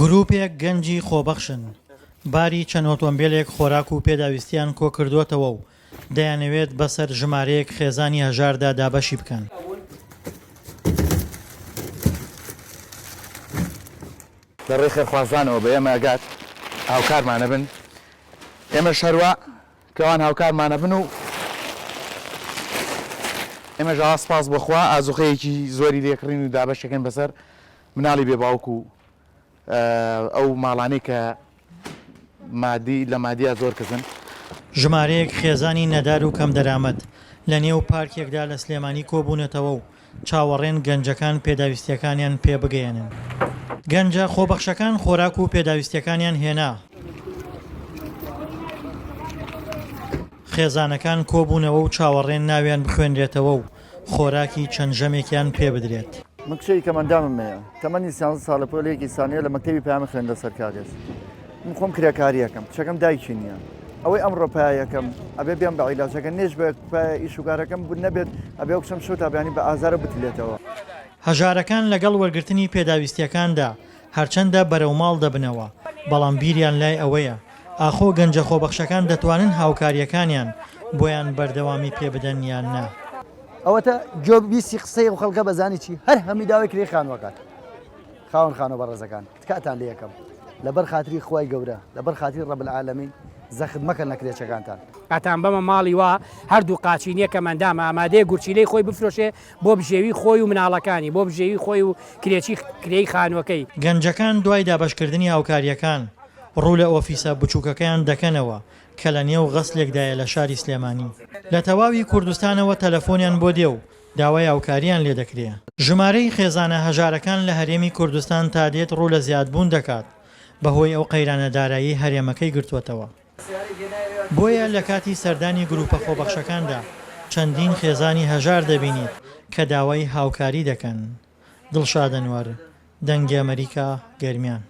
گروپێک گەنجی خۆبەخشن باری چەند ئۆتۆمبیلێک خۆراک و پێداویستیان کۆ کردووەتەوە و دەیانەوێت بەسەر ژمارەیەک خێزانی هەژاردا دابەشی بکەن. لەڕێی خێرخوازانەوە بە ئێمە ئەگات هاوکارمانە بن، ئێمە شەروە کەوان هاوکارمانە بن و ئێمە ژاوا سپاس بۆخوا ئازوقەیەکی زۆری لێکڕین و دابەشەکەن بەسەر مناڵی بێباوک و ئەو ماڵانەی کە لە مادیە زۆر کەسن. ژمارەیەک خێزانی نەدار و کەم دەرامەت لە نێو پارکێکدا لە سلێمانی کۆبوونەتەوە و چاوەڕێن گەنجەکان پێداویستیەکانیان پێ بگەێنن. گەنجە خۆبەخشەکان خۆراک و پێداویستیەکانیان هێنا. خێزانەکان کۆبوونەوە و چاوەڕێن ناویان بخوێنرێتەوە و خۆراکی چەند ژەمێکیان پێ بدرێت. من کچێکی کەمەندامم هەیە تەمەنی 13 ساڵە پۆلێکی سانەیە لە مەکتەبی پەیامی خوێندە سەرکارێت. من خۆم کرێکاریەکەم کچەکەم دایکی نییە ئەوەی ئەمڕۆ پایەکەم ئەبێ بیان بە عیلاجەکە نێژ بە ئیشوگارەکەم بوو نەبێت ئەبێ کچەم شو تابیانی بە ئازارە بتلێتەوە. هەژارەکان لەگەڵ وەرگرتنی پێداویستیەکاندا هەرچەندە بەرەو ماڵ دەبنەوە بەڵام بیریان لای ئەوەیە ئاخۆ گەنجە خۆبەخشەکان دەتوانن هاوکاریەکانیان بۆیان بەردەوامی پێ بدەن یان نا. ئەوەتە جۆبیسی قسەی و خەڵکە بەزانی چی هەر هەمی داوای کرێ خانوەکات خاوەن خانۆ بەڕێزەکان تکاتان لە یەکەم لەبەر خاتری خوای گەورە لەبەر خاتری ڕەب العالەمین زەخت مەکەن لە کرێچەکانتان. قەتان بەمە ماڵی وا هەردوو قاچینیە کەمەندامە ئامادەیە گورچیلەی خۆی بفرۆشێ بۆ بژێوی خۆی و مناڵەکانی بۆ بژێوی خۆی و کرێی خانوەکەی. گەنجەکان دوای دابەشکردنی هاوکاریەکان ڕوو لە ئۆفیسە بچووکەکەیان دەکەنەوە کە لە نێو غەسلێکدایە لە شاری سلێمانی. لە تەواوی کوردستانەوە تەلەفۆنیان بۆ دێ و داوای هاوکاریان لێ دەکرێت. ژمارەی خێزانە هەژارەکان لە هەرێمی کوردستان تا دێت ڕوو لە زیادبوون دەکات بەهۆی ئەو قەیرانەدارایی هەرێمەکەی گرتووەتەوە. بۆیە لە کاتی سەردانی گروپە خۆبەخشەکاندا چەندین خێزانی هەژار دەبینیت کە داوای هاوکاری دەکەن. دڵشاد ئەنوەر، دەنگی ئەمریکا، گەرمیان.